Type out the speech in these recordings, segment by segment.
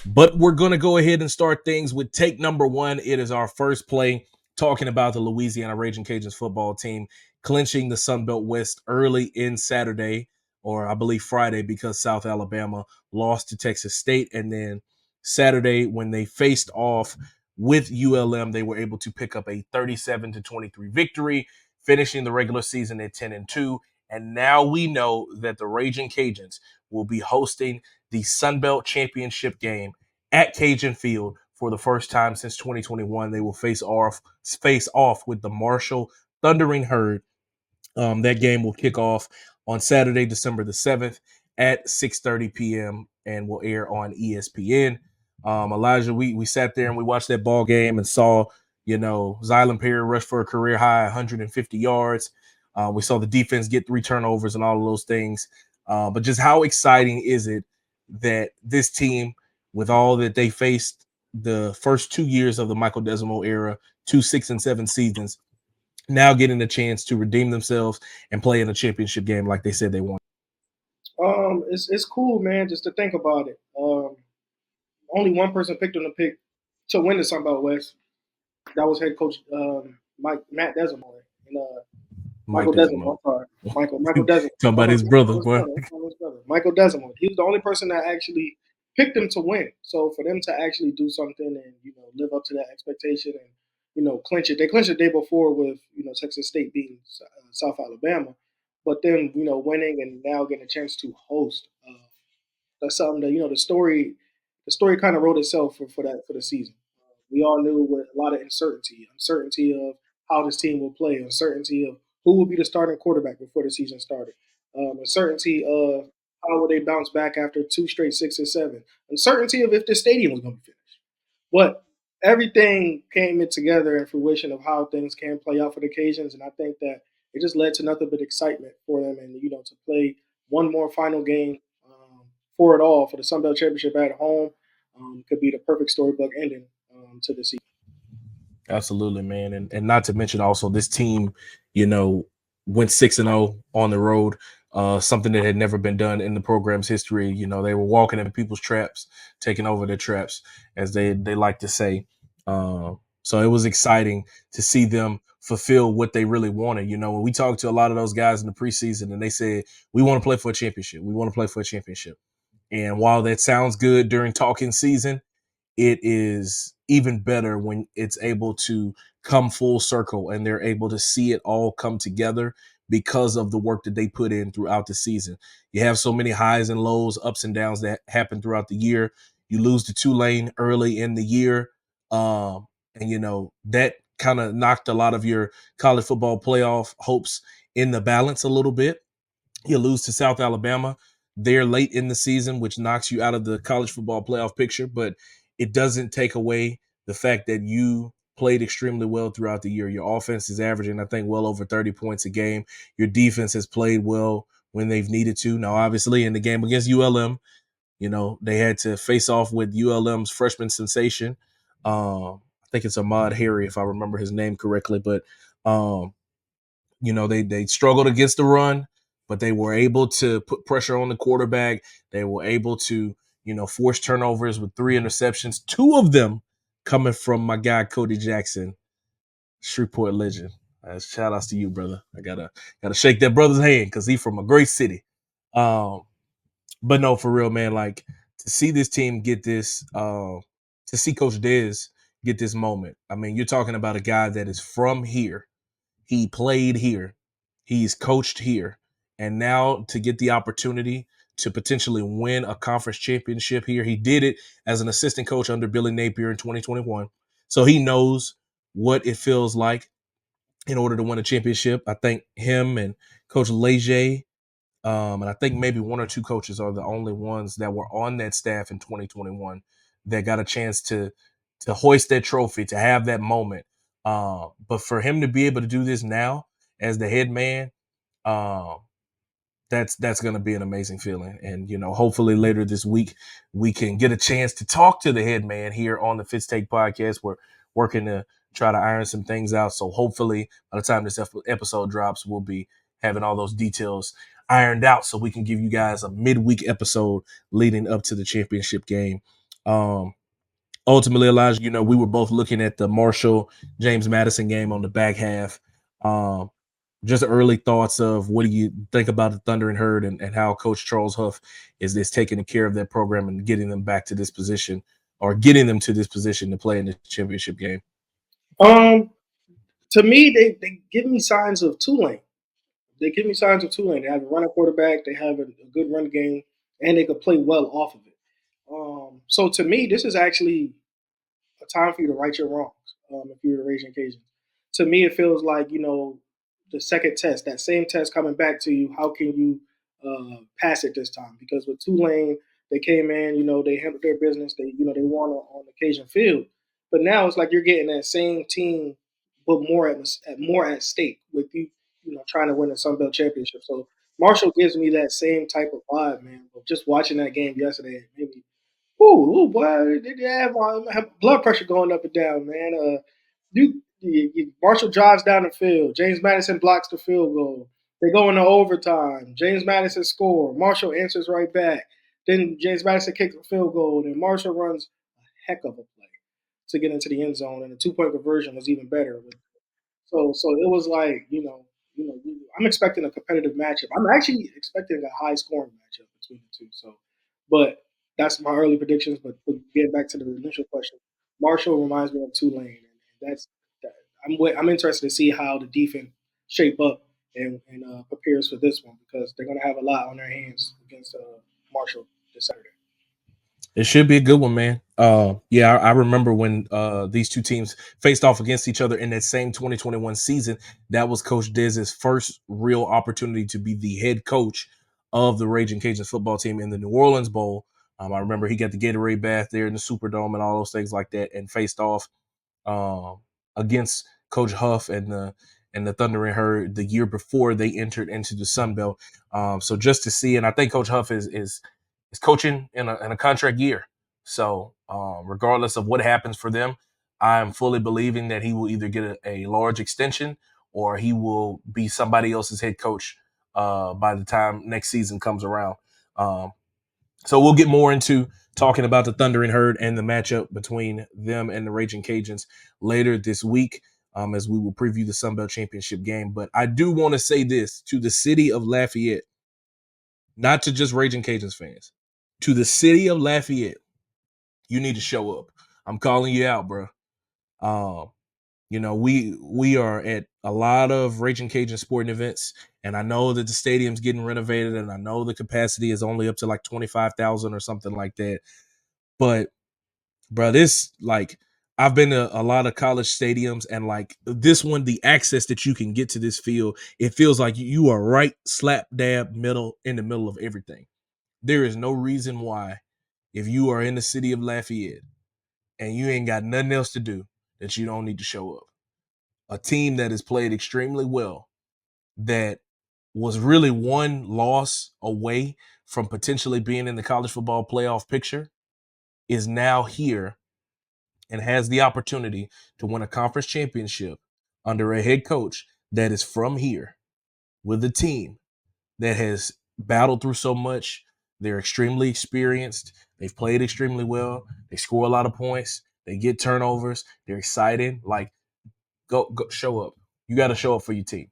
But we're going to go ahead and start things with take number one. It is our first play talking about the Louisiana Ragin Cajuns football team clinching the Sun Belt West early in Saturday, or I believe Friday, because South Alabama lost to Texas State. And then Saturday, when they faced off with ULM, they were able to pick up a 37-23 victory, finishing the regular season at 10-2. And now we know that the Ragin Cajuns will be hosting the Sun Belt Championship game at Cajun Field for the first time since 2021. They will face off with the Marshall Thundering Herd. That game will kick off on Saturday, December the 7th at 6:30 p.m. and will air on ESPN. Elijah, we sat there and we watched that ball game and saw, Xylan Perry rush for a career high 150 yards. We saw the defense get 3 turnovers and all of those things. But just how exciting is it that this team, with all that they faced the first 2 years of the Michael Desimo era, 2 6 and 7 seasons, now getting a chance to redeem themselves and play in a championship game like they said they want. It's cool, man, just to think about it. Only one person picked them to win the Sun Belt West. That was head coach Matt Desimoy and Mike Michael Desimo. Desimo. I'm sorry, Michael Desimo. Talking about his brother, boy. Michael Desimo. He was the only person that actually picked them to win. So for them to actually do something and live up to that expectation and clinch it. They clinched the day before with Texas State beating South Alabama, but then winning and now getting a chance to host. That's something that the story kind of wrote itself for the season. We all knew with a lot of uncertainty of how this team will play, uncertainty of who will be the starting quarterback before the season started, uncertainty of how will they bounce back after 2 straight 6 and 7, uncertainty of if the stadium was going to be finished. But everything came in together in fruition of how things can play out for the Cajuns, and I think that it just led to nothing but excitement for them, and to play one more final game for it all for the Sun Belt Championship at home could be the perfect storybook ending to the season. Absolutely, man. And not to mention also this team, went 6-0 on the road. Something that had never been done in the program's history. They were walking in people's traps, taking over their traps, as they like to say. So it was exciting to see them fulfill what they really wanted. When we talked to a lot of those guys in the preseason, and they said, we want to play for a championship. We want to play for a championship. And while that sounds good during talking season, it is even better when it's able to come full circle and they're able to see it all come together because of the work that they put in throughout the season. You have so many highs and lows, ups and downs that happen throughout the year. You lose to Tulane early in the year. And that kind of knocked a lot of your college football playoff hopes in the balance a little bit. You lose to South Alabama there late in the season, which knocks you out of the college football playoff picture, but it doesn't take away the fact that you played extremely well throughout the year. Your offense is averaging, I think, well over 30 points a game. Your defense has played well when they've needed to. Now, obviously, in the game against ULM, they had to face off with ULM's freshman sensation. I think it's Ahmad Harry, if I remember his name correctly, but they struggled against the run, but they were able to put pressure on the quarterback. They were able to, force turnovers with 3 interceptions, 2 of them coming from my guy Cody Jackson, Shreveport legend. Shout outs to you, brother. I gotta shake that brother's hand because he's from a great city. But no, for real, man. Like, to see this team get this, to see Coach Dez get this moment. I mean, you're talking about a guy that is from here. He played here. He's coached here. And now to get the opportunity to potentially win a conference championship here. He did it as an assistant coach under Billy Napier in 2021. So he knows what it feels like in order to win a championship. I think him and Coach Leger, and I think maybe 1 or 2 coaches are the only ones that were on that staff in 2021 that got a chance to hoist that trophy, to have that moment. But for him to be able to do this now as the head man, that's going to be an amazing feeling. And, hopefully later this week, we can get a chance to talk to the head man here on the Fitz Take podcast. We're working to try to iron some things out. So hopefully by the time this episode drops, we'll be having all those details ironed out so we can give you guys a midweek episode leading up to the championship game Um, Ultimately, Elijah, we were both looking at the Marshall James Madison game on the back half. Um, just early thoughts of what do you think about the Thunder and Herd, and how Coach Charles Huff is taking care of that program and getting them back to this position, or getting them to this position to play in the championship game. To me, they give me signs of Tulane. They give me signs of Tulane. They have a running quarterback. They have a good run game, and they could play well off of it. So to me, this is actually a time for you to right your wrongs. If you're the Ragin' Cajuns, to me, it feels like the second test, that same test coming back to you. How can you pass it this time? Because with Tulane, they came in, they handled their business. They won on the Cajun field, but now it's like you're getting that same team, but more at stake with you, trying to win the Sun Belt championship. So Marshall gives me that same type of vibe, man. But just watching that game yesterday, it made me ooh, boy, they have my blood pressure going up and down, man. Marshall drives down the field. James Madison blocks the field goal. They go into overtime. James Madison score. Marshall answers right back. Then James Madison kicks a field goal. Then Marshall runs a heck of a play to get into the end zone, and the 2-point conversion was even better. So it was like, I'm expecting a competitive matchup. I'm actually expecting a high scoring matchup between the two. So, but that's my early predictions. But getting back to the initial question, Marshall reminds me of Tulane, and I'm interested to see how the defense shape up and prepares for this one, because they're going to have a lot on their hands against Marshall this Saturday. It should be a good one, man. Yeah, I remember when these two teams faced off against each other in that same 2021 season. That was Coach Dez's first real opportunity to be the head coach of the Ragin' Cajuns football team in the New Orleans Bowl. I remember he got the Gatorade bath there in the Superdome and all those things like that, and faced off um, against Coach Huff and the Thunder and Herd the year before they entered into the Sun Belt. So just to see, and I think Coach Huff is coaching in a contract year. So regardless of what happens for them, I'm fully believing that he will either get a large extension, or he will be somebody else's head coach by the time next season comes around. So we'll get more into talking about the Thunder and Herd and the matchup between them and the Ragin' Cajuns later this week, as we will preview the Sun Belt Championship game. But I do want to say this to the city of Lafayette, not to just Ragin' Cajuns fans, to the city of Lafayette. You need to show up. I'm calling you out, bro. We are at a lot of Ragin' Cajun sporting events, and I know that the stadium's getting renovated, and I know the capacity is only up to like 25,000 or something like that. But, bro, I've been to a lot of college stadiums, and like this one, the access that you can get to this field, it feels like you are right slap dab in the middle of everything. There is no reason why, if you are in the city of Lafayette and you ain't got nothing else to do, that you don't need to show up. A team that has played extremely well, that was really one loss away from potentially being in the college football playoff picture, is now here and has the opportunity to win a conference championship under a head coach that is from here, with a team that has battled through so much. They're extremely experienced. They've played extremely well. They score a lot of points. They get turnovers. They're excited. Like, go show up. You got to show up for your team.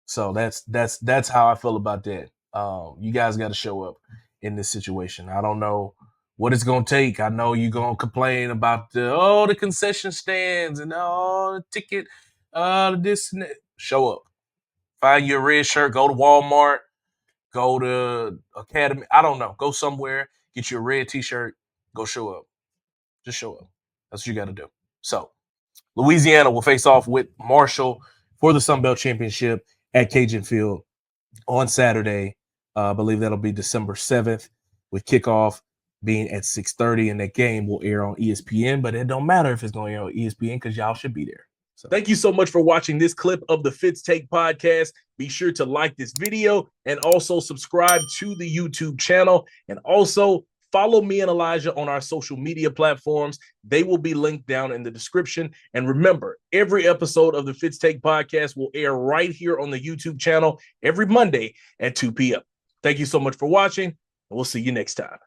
So that's how I feel about that. You guys got to show up in this situation. I don't know what it's gonna take. I know you're gonna complain about the concession stands and the ticket, this and that. Show up. Find your red shirt. Go to Walmart. Go to Academy. I don't know. Go somewhere. Get your red T-shirt. Go show up. Just show up. That's what you got to do. So Louisiana will face off with Marshall for the Sun Belt Championship at Cajun Field on Saturday. I believe that'll be December 7th, with kickoff being at 6:30, and that game will air on ESPN. But it don't matter if it's going to air on ESPN, because y'all should be there. So thank you so much for watching this clip of the Fitz Take podcast. Be sure to like this video and also subscribe to the YouTube channel, and also follow me and Elijah on our social media platforms. They will be linked down in the description. And remember, every episode of the Fitz Take podcast will air right here on the YouTube channel every Monday at 2 p.m. Thank you so much for watching, and we'll see you next time.